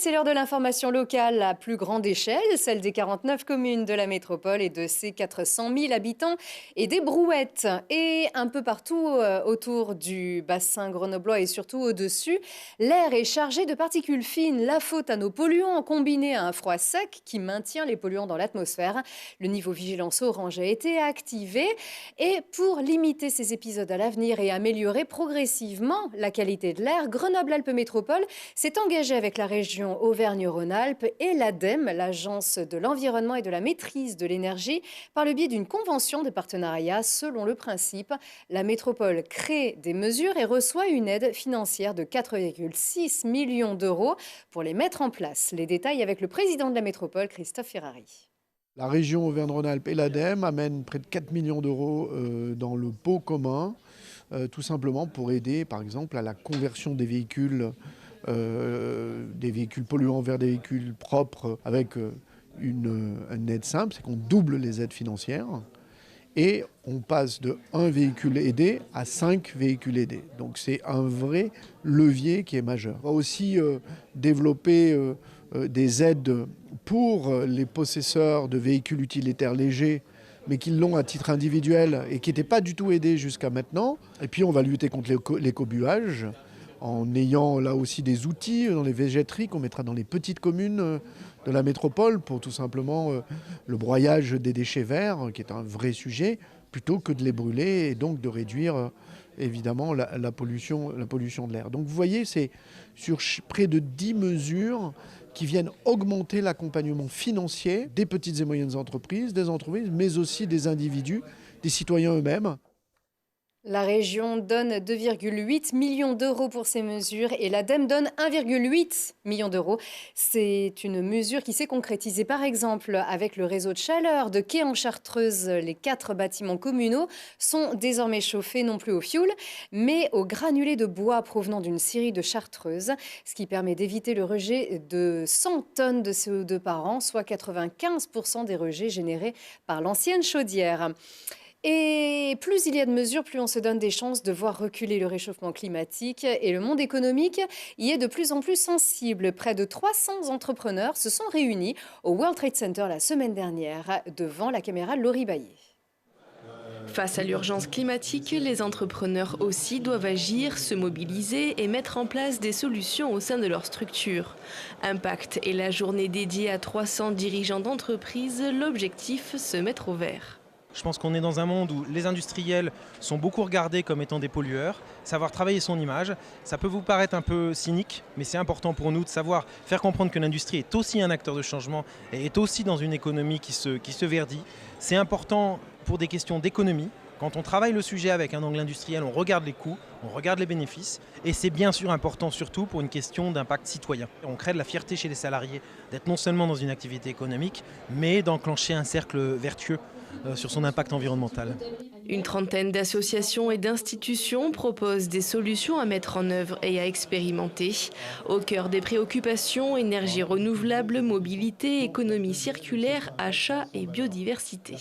c'est l'heure de l'information locale à plus grande échelle, celle des 49 communes de la métropole et de ses 400 000 habitants et des brouettes. Et un peu partout autour du bassin grenoblois et surtout au-dessus, l'air est chargé de particules fines. La faute à nos polluants combinée à un froid sec qui maintient les polluants dans l'atmosphère. Le niveau vigilance orange a été activé. Et pour limiter ces épisodes à l'avenir et améliorer progressivement la qualité de l'air, Grenoble-Alpes Métropole s'est engagé avec la région Auvergne-Rhône-Alpes et l'ADEME, l'Agence de l'environnement et de la maîtrise de l'énergie, par le biais d'une convention de partenariat selon le principe la métropole crée des mesures et reçoit une aide financière de 4,6 millions d'euros pour les mettre en place. Les détails avec le président de la métropole, Christophe Ferrari. La région Auvergne-Rhône-Alpes et l'ADEME amènent près de 4 millions d'euros dans le pot commun, tout simplement pour aider, par exemple, à la conversion des véhicules polluants vers des véhicules propres avec une aide simple, c'est qu'on double les aides financières et on passe de 1 véhicule aidé à 5 véhicules aidés. Donc c'est un vrai levier qui est majeur. On va aussi développer des aides pour les possesseurs de véhicules utilitaires légers mais qui l'ont à titre individuel et qui n'étaient pas du tout aidés jusqu'à maintenant. Et puis on va lutter contre l'écobuage en ayant là aussi des outils dans les végéteries qu'on mettra dans les petites communes de la métropole pour tout simplement le broyage des déchets verts, qui est un vrai sujet, plutôt que de les brûler et donc de réduire évidemment la pollution de l'air. Donc vous voyez, c'est sur près de 10 mesures qui viennent augmenter l'accompagnement financier des petites et moyennes entreprises, des entreprises, mais aussi des individus, des citoyens eux-mêmes. La région donne 2,8 millions d'euros pour ces mesures et l'ADEME donne 1,8 million d'euros. C'est une mesure qui s'est concrétisée par exemple avec le réseau de chaleur de Quai en Chartreuse. Les 4 bâtiments communaux sont désormais chauffés non plus au fioul, mais au granulé de bois provenant d'une scierie de Chartreuse, ce qui permet d'éviter le rejet de 100 tonnes de CO2 par an, soit 95% des rejets générés par l'ancienne chaudière. Et plus il y a de mesures, plus on se donne des chances de voir reculer le réchauffement climatique. Et le monde économique y est de plus en plus sensible. Près de 300 entrepreneurs se sont réunis au World Trade Center la semaine dernière devant la caméra de Laurie Baillet. Face à l'urgence climatique, les entrepreneurs aussi doivent agir, se mobiliser et mettre en place des solutions au sein de leur structure. Impact est la journée dédiée à 300 dirigeants d'entreprise. L'objectif, se mettre au vert. Je pense qu'on est dans un monde où les industriels sont beaucoup regardés comme étant des pollueurs. Savoir travailler son image, ça peut vous paraître un peu cynique, mais c'est important pour nous de savoir faire comprendre que l'industrie est aussi un acteur de changement et est aussi dans une économie qui se verdit. C'est important pour des questions d'économie. Quand on travaille le sujet avec un angle industriel, on regarde les coûts, on regarde les bénéfices. Et c'est bien sûr important surtout pour une question d'impact citoyen. On crée de la fierté chez les salariés d'être non seulement dans une activité économique, mais d'enclencher un cercle vertueux sur son impact environnemental. Une trentaine d'associations et d'institutions proposent des solutions à mettre en œuvre et à expérimenter. Au cœur des préoccupations, énergie renouvelable, mobilité, économie circulaire, achat et biodiversité.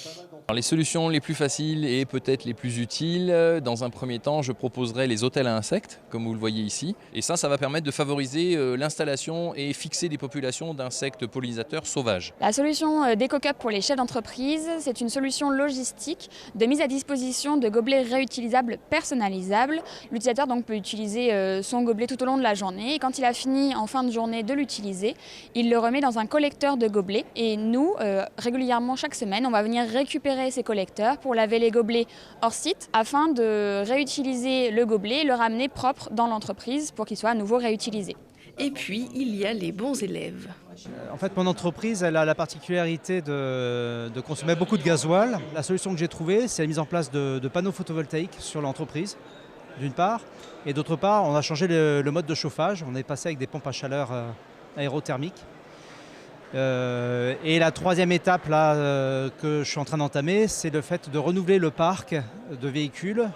Alors, les solutions les plus faciles et peut-être les plus utiles, dans un premier temps, je proposerai les hôtels à insectes, comme vous le voyez ici. Et ça va permettre de favoriser l'installation et fixer des populations d'insectes pollinisateurs sauvages. La solution d'EcoCup pour les chefs d'entreprise, c'est une solution logistique de mise à disposition de gobelets réutilisables personnalisables. L'utilisateur donc peut utiliser son gobelet tout au long de la journée et quand il a fini en fin de journée de l'utiliser, il le remet dans un collecteur de gobelets. Et nous, régulièrement chaque semaine, on va venir récupérer ces collecteurs pour laver les gobelets hors site afin de réutiliser le gobelet et le ramener propre dans l'entreprise pour qu'il soit à nouveau réutilisé. Et puis, il y a les bons élèves. En fait, mon entreprise, elle a la particularité de consommer beaucoup de gasoil. La solution que j'ai trouvée, c'est la mise en place de panneaux photovoltaïques sur l'entreprise, d'une part. Et d'autre part, on a changé le mode de chauffage. On est passé avec des pompes à chaleur aérothermiques. Et la troisième étape là, que je suis en train d'entamer, c'est le fait de renouveler le parc de véhicules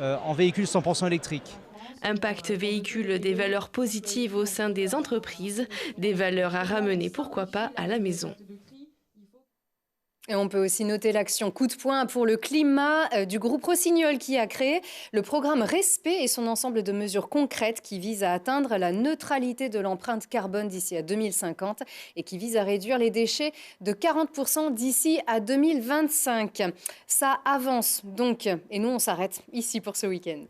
en véhicules 100% électriques. Impact véhicule des valeurs positives au sein des entreprises, des valeurs à ramener pourquoi pas à la maison. Et on peut aussi noter l'action Coup de poing pour le climat du groupe Rossignol qui a créé le programme Respect et son ensemble de mesures concrètes qui visent à atteindre la neutralité de l'empreinte carbone d'ici à 2050 et qui visent à réduire les déchets de 40% d'ici à 2025. Ça avance donc et nous on s'arrête ici pour ce week-end.